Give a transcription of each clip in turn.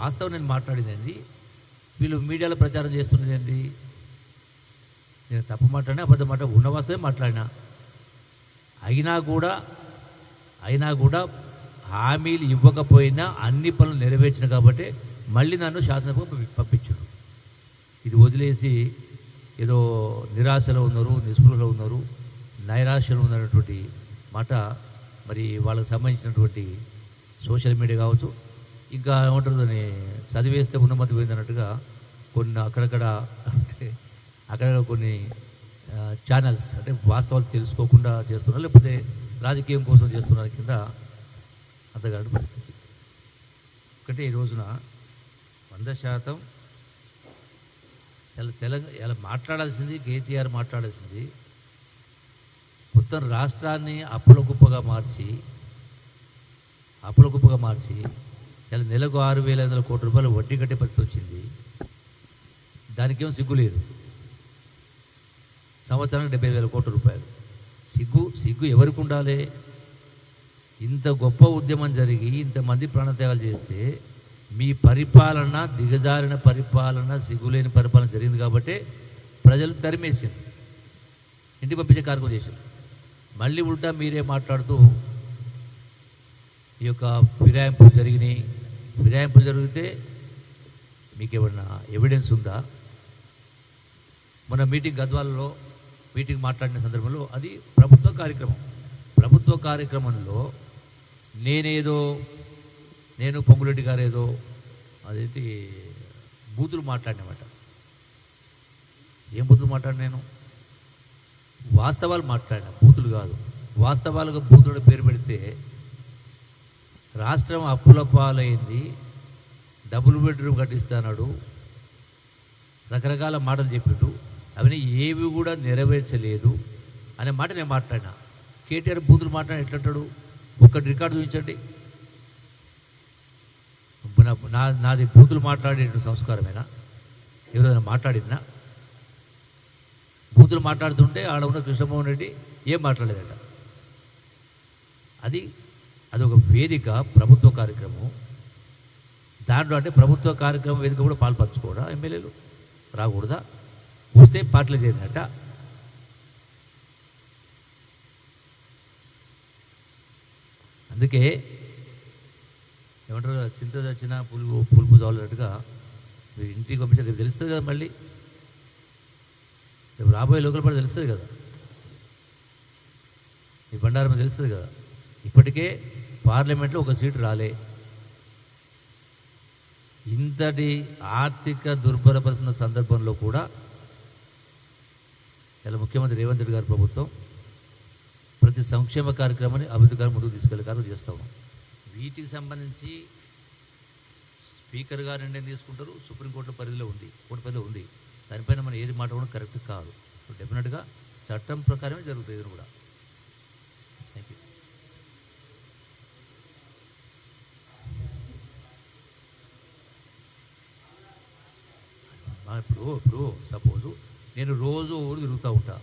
వాస్తవం నేను మాట్లాడిందండి. వీళ్ళు మీడియాలో ప్రచారం చేస్తున్నది ఏంటి? నేను తప్పు మాట్లాడినా అబద్ధం మాట్లాడినా ఉన్న వాస్తవమే మాట్లాడినా. అయినా కూడా హామీలు ఇవ్వకపోయినా అన్ని పనులు నెరవేర్చిన కాబట్టి మళ్ళీ నన్ను శాసనసభకు పంపించారు. ఇది వదిలేసి ఏదో నిరాశలో ఉన్నారు, నిస్పృహలో ఉన్నారు, నైరాశ్యలో ఉన్నటువంటి మాట మరి వాళ్ళకి సంబంధించినటువంటి సోషల్ మీడియా కావచ్చు, ఇంకా ఏమంటారు చదివేస్తే ఉన్నమతి పోయింది అన్నట్టుగా కొన్ని అక్కడక్కడ కొన్ని ఛానల్స్ అంటే వాస్తవాలు తెలుసుకోకుండా చేస్తున్నారు, లేకపోతే రాజకీయం కోసం చేస్తున్నారు కింద అంతగాడి పరిస్థితి. ఒకటే ఈ రోజున 100% ఇలా మాట్లాడాల్సింది కేటీఆర్ మాట్లాడాల్సింది మొత్తం రాష్ట్రాన్ని అప్పుల కుప్పగా మార్చి ఇలా నెలకు 6,500 కోట్ల రూపాయలు వడ్డీ కట్టే పరిస్థితి వచ్చింది. దానికేమో సిగ్గు లేదు. సంవత్సరానికి 70,000 కోట్ల రూపాయలు. సిగ్గు ఎవరికి ఉండాలి? ఇంత గొప్ప ఉద్యమం జరిగి ఇంతమంది ప్రాణత్యాగాలు చేస్తే మీ పరిపాలన దిగజారిన పరిపాలన, సిగ్గులేని పరిపాలన జరిగింది కాబట్టి ప్రజలు తరిమేసింది, ఇంటికి పంపించే కార్యక్రమం చేశారు. మళ్ళీ ఉల్టా మీరే మాట్లాడుతూ ఈ యొక్క ఫిరాయింపులు జరిగితే మీకు ఏమన్నా ఎవిడెన్స్ ఉందా? మొన్న గద్వాలలో మీటింగ్ మాట్లాడిన సందర్భంలో అది ప్రభుత్వ కార్యక్రమంలో నేను పొంగులెడ్డి గారు ఏదో అదేంటి బూతులు మాట్లాడినమాట. ఏం బూతులు మాట్లాడిన? నేను వాస్తవాలు మాట్లాడిన, బూతులు కాదు. వాస్తవాలుగా బూతుల పేరు పెడితే రాష్ట్రం అప్పుల పాలైంది, డబుల్ బెడ్రూమ్ కట్టిస్తాడు, రకరకాల మాటలు చెప్పిండు, అవన్నీ ఏవి కూడా నెరవేర్చలేదు అనే మాట నేను మాట్లాడినా. కేటీఆర్ బూతులు మాట్లాడి ఎట్లంటాడు? ఒక్కటి రికార్డు చూపించండి. నాది బూతులు మాట్లాడే సంస్కారమేనా? ఎవరైనా మాట్లాడినా? బూతులు మాట్లాడుతుంటే ఆడ ఉన్న కృష్ణమోహన్ రెడ్డి ఏం మాట్లాడలేదట. అది ఒక వేదిక, ప్రభుత్వ కార్యక్రమం. దాంట్లో అంటే ప్రభుత్వ కార్యక్రమం వేదిక కూడా పాల్పంచుకోవడా? ఎమ్మెల్యేలు రాకూడదా? వస్తే పార్టీలు చేరినట్ట. అందుకే ఏమంటారు, చింత చచ్చిన పులుపు చాలన్నట్టుగా మీరు ఇంటికి పంపించారు. రేపు తెలుస్తుంది కదా, మళ్ళీ రేపు రాబోయే లోకల్ పార్టీ తెలుస్తుంది కదా, ఈ బండారం తెలుస్తుంది కదా. ఇప్పటికే పార్లమెంట్లో ఒక సీటు రాలే. ఇంతటి ఆర్థిక దుర్భరపరుస్తున్న సందర్భంలో కూడా ఇలా ముఖ్యమంత్రి రేవంత్ రెడ్డి గారి ప్రభుత్వం ప్రతి సంక్షేమ కార్యక్రమాన్ని అభివృద్ధి గారు ముందుకు తీసుకెళ్లే కార్యక్రమం చేస్తూ ఉన్నాం. వీటికి సంబంధించి స్పీకర్ గారు నిర్ణయం తీసుకుంటారు, సుప్రీంకోర్టు పరిధిలో ఉంది. దానిపైన మనం ఏది మాట్లాడడం కరెక్ట్ కాదు. సో డెఫినెట్గా చట్టం ప్రకారమే జరుగుతుంది ఇది కూడా. Thank you. ఇప్పుడు సపోజు నేను రోజు ఊరు తిరుగుతూ ఉంటా,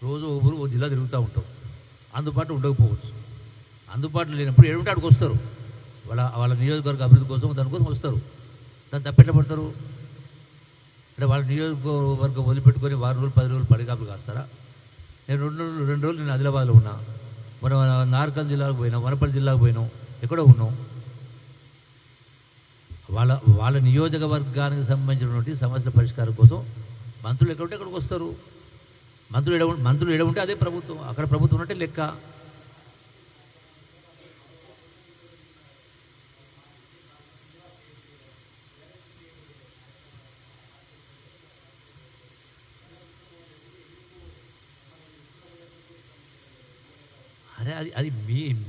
ఓ జిల్లా తిరుగుతూ ఉంటాం. అందుబాటులో ఉండకపోవచ్చు. అందుబాటులో లేనప్పుడు ఏడుంటే అక్కడికి వస్తారు. వాళ్ళ నియోజకవర్గ అభివృద్ధి కోసం దానికోసం వస్తారు. దాన్ని తప్పెట్టబడతారు అంటే వాళ్ళ నియోజకవర్గం వదిలిపెట్టుకొని 10 రోజులు పడిగాపులు కాస్తారా? నేను 2 రోజులు నేను ఆదిలాబాద్లో ఉన్నా, మనం నార్కల్ జిల్లాకు పోయినాం, వనపల్లి జిల్లాకు పోయినాం, ఎక్కడో ఉన్నాం. వాళ్ళ నియోజకవర్గానికి సంబంధించినటువంటి సమస్యల పరిష్కారం కోసం మంత్రులు ఎక్కడుంటే అక్కడికి వస్తారు. మంత్రులు ఎడ ఉంటే అదే ప్రభుత్వం, అక్కడ ప్రభుత్వం ఉన్నట్టే లెక్క. అదే అది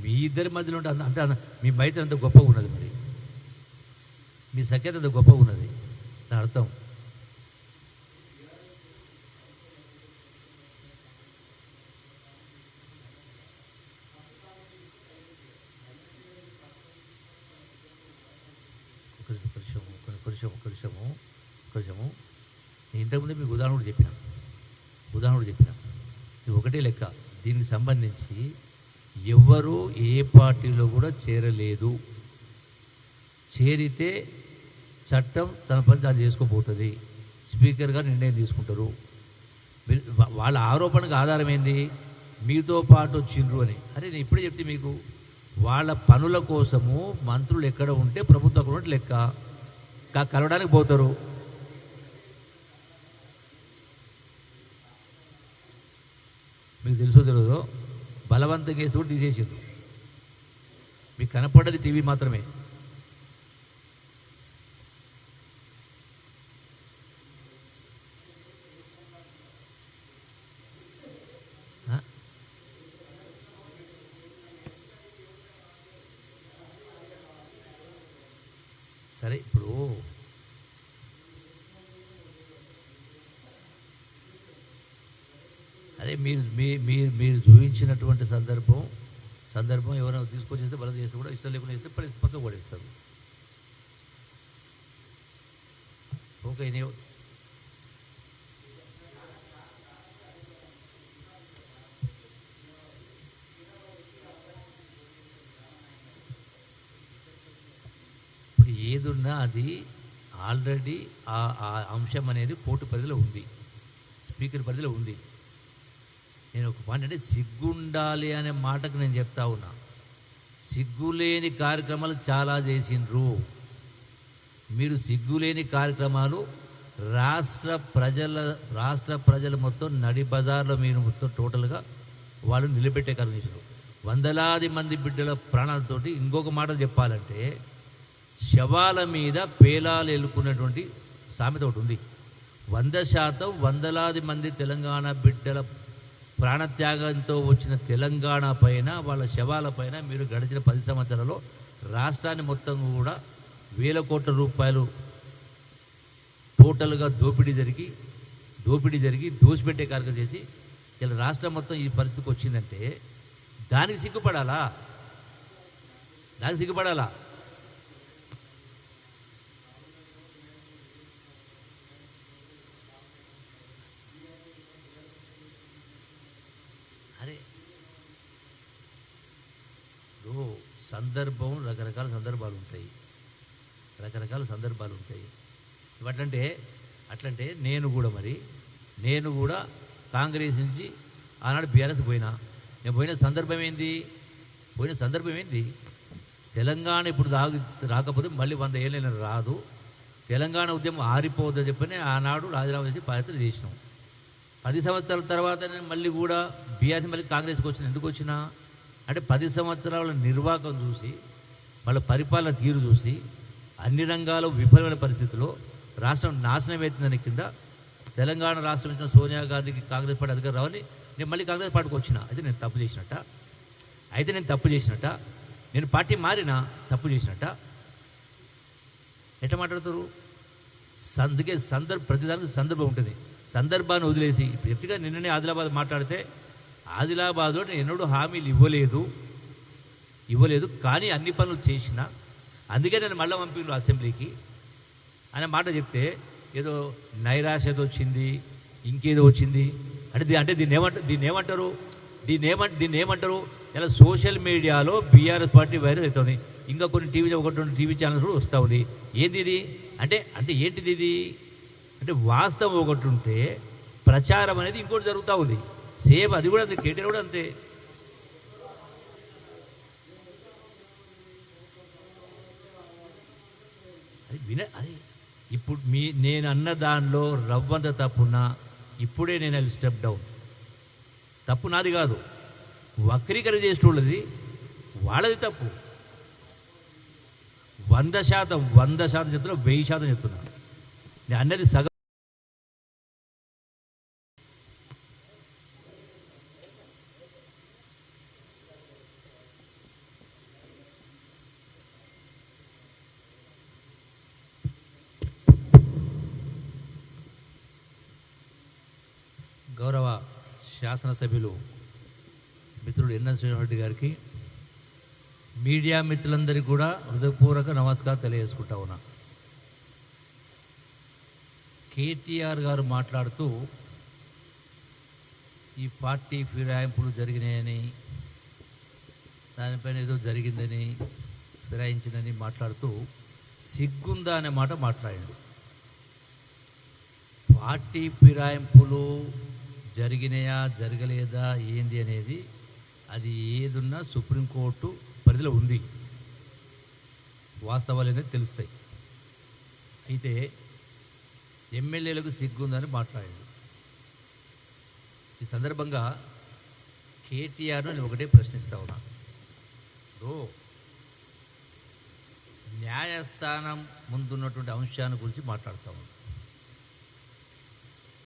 మీ ఇద్దరి మధ్యలో ఉంటే అంటే మీ మైత్రి అంత గొప్పగా ఉన్నది, మరి మీ సఖ్యత అంత గొప్పగా ఉన్నది. దాని అర్థం కొంచెము నేను ఇంతకుముందే మీకు ఉదాహరణ కూడా చెప్పిన ఇది ఒకటే లెక్క. దీనికి సంబంధించి ఎవ్వరూ ఏ పార్టీలో కూడా చేరలేదు. చేరితే చట్టం తన పని దాన్ని చేసుకోబోతుంది. స్పీకర్ గారు నిర్ణయం తీసుకుంటారు. వాళ్ళ ఆరోపణకు ఆధారం ఏంది? మీతో పాటు వచ్చిండ్రు అని. అరే నేను ఇప్పుడే చెప్తే మీకు, వాళ్ళ పనుల కోసము మంత్రులు ఎక్కడ ఉంటే ప్రభుత్వం అక్కడ ఉంటే లెక్క కలవడానికి పోతారు. మీకు తెలుసో తెలియదో బలవంతంగా వేసి కూడా తీసేసిండ్రు. మీకు కనపడ్డది టీవీ మాత్రమే. సరే, ఇప్పుడు అదే మీరు చూపించినటువంటి సందర్భం ఎవరైనా తీసుకొచ్చేస్తే బలం చేస్తే కూడా ఇష్టం లేకుండా చేస్తే పక్క పడేస్తారు. ఓకే, ఇప్పుడు ఏదున్నా అది ఆల్రెడీ ఆ అంశం అనేది కోర్టు పరిధిలో ఉంది, స్పీకర్ పరిధిలో ఉంది. నేను ఒక మాట అంటే సిగ్గుండాలి అనే మాటకు నేను చెప్తా ఉన్నా. సిగ్గులేని కార్యక్రమాలు చాలా చేసిండ్రు మీరు. సిగ్గులేని కార్యక్రమాలు రాష్ట్ర ప్రజలు మొత్తం నడి బజార్లో మీరు మొత్తం టోటల్గా వాళ్ళు నిలబెట్టే కార్యక్రమం. వందలాది మంది బిడ్డల ప్రాణాలతోటి. ఇంకొక మాట చెప్పాలంటే శవాల మీద పేలాలు ఎలుకున్నటువంటి సామెత ఒకటి ఉంది. 100% వందలాది మంది తెలంగాణ బిడ్డల ప్రాణత్యాగంతో వచ్చిన తెలంగాణ పైన, వాళ్ళ శవాల పైన మీరు గడిచిన 10 సంవత్సరాల్లో రాష్ట్రాన్ని మొత్తం కూడా వేల కోట్ల రూపాయలు టోటల్గా దోపిడీ జరిగి దోసిపెట్టే కార్యక్రమం చేసి ఇలా రాష్ట్రం మొత్తం ఈ పరిస్థితికి వచ్చిందంటే దానికి సిగ్గుపడాలా? అరే సందర్భం రకరకాల సందర్భాలు ఉంటాయి. అట్లంటే నేను కూడా కాంగ్రెస్ నుంచి ఆనాడు బీఆర్ఎస్ నేను పోయిన సందర్భం ఏంది? తెలంగాణ ఇప్పుడు రాకపోతే మళ్ళీ 100 ఏళ్ళైనా రాదు, తెలంగాణ ఉద్యమం ఆరిపోద్దని చెప్పని ఆనాడు రాజీనామా చేసి పాదయాత్ర చేసినాం. 10 సంవత్సరాల తర్వాత నేను మళ్ళీ కూడా బీఆర్ఎస్ మళ్ళీ కాంగ్రెస్కి వచ్చిన. ఎందుకు వచ్చినా అంటే 10 సంవత్సరాల నిర్వాహకం చూసి, వాళ్ళ పరిపాలన తీరు చూసి, అన్ని రంగాల్లో విఫలమైన పరిస్థితుల్లో రాష్ట్రం నాశనం అవుతుందని కింద తెలంగాణ రాష్ట్రం ఇచ్చిన సోనియా గాంధీకి కాంగ్రెస్ పార్టీ అధికారం రావని నేను మళ్ళీ కాంగ్రెస్ పార్టీకి వచ్చిన. అయితే నేను తప్పు చేసినట్ట, నేను పార్టీ మారినా తప్పు చేసినట్ట. ఎట్లా మాట్లాడతారు? అందుకే ప్రతిదానికి సందర్భం ఉంటుంది. సందర్భాన్ని వదిలేసి ఇప్పుడు చెప్తుగా నిన్ననే ఆదిలాబాద్ మాట్లాడితే ఆదిలాబాద్లో నేను ఎన్నడూ హామీలు ఇవ్వలేదు కానీ అన్ని పనులు చేసిన, అందుకే నేను మళ్ళీ పంపిండు అసెంబ్లీకి అనే మాట చెప్తే ఏదో నైరాశ్యత వచ్చింది, ఇంకేదో వచ్చింది అంటే దీన్ని ఏమంటారు? ఇలా సోషల్ మీడియాలో బీఆర్ఎస్ పార్టీ వైరస్ అవుతుంది. ఇంకా కొన్ని టీవీ ఛానల్స్ కూడా వస్తూ ఉంది. ఏంది ఇది అంటే ఏంటిది ఇది అంటే వాస్తవం ఒకటి ఉంటే ప్రచారం అనేది ఇంకోటి జరుగుతూ ఉంది. సేమ్ అది కూడా అంతే, కేటీఆర్ కూడా అంతే. అది ఇప్పుడు నేను అన్న దానిలో రవ్వంత తప్పున్నా ఇప్పుడే నేను స్టెప్ డౌన్. తప్పు నాది కాదు, వక్రీకరణ చేసేటోళ్ళది, వాళ్ళది తప్పు. 100% చెప్తున్నా, 1000% చెప్తున్నా. నేను అన్నది సగం. గౌరవ శాసనసభ్యులు మిత్రుడు ఎన్ఎన్ శ్రీనివాసరెడ్డి గారికి, మీడియా మిత్రులందరికీ కూడా హృదయపూర్వక నమస్కారం తెలియజేసుకుంటా ఉన్నా. కేటీఆర్ గారు మాట్లాడుతూ ఈ పార్టీ ఫిరాయింపులు జరిగినాయని, దానిపైన ఏదో జరిగిందని, ఫిరాయించిందని మాట్లాడుతూ సిగ్గుందా అనే మాట మాట్లాడండి. పార్టీ ఫిరాయింపులు జరిగినాయా జరగలేదా ఏంది అనేది అది ఏదున్నా సుప్రీంకోర్టు పరిధిలో ఉంది, వాస్తవాలు అనేది తెలుస్తాయి. అయితే ఎమ్మెల్యేలకు సిగ్గుందని మాట్లాడండి. ఈ సందర్భంగా కేటీఆర్ను నేను ఒకటే ప్రశ్నిస్తా ఉన్నా. న్యాయస్థానం ముందున్నటువంటి అంశాన్ని గురించి మాట్లాడుతూ ఉన్నాను.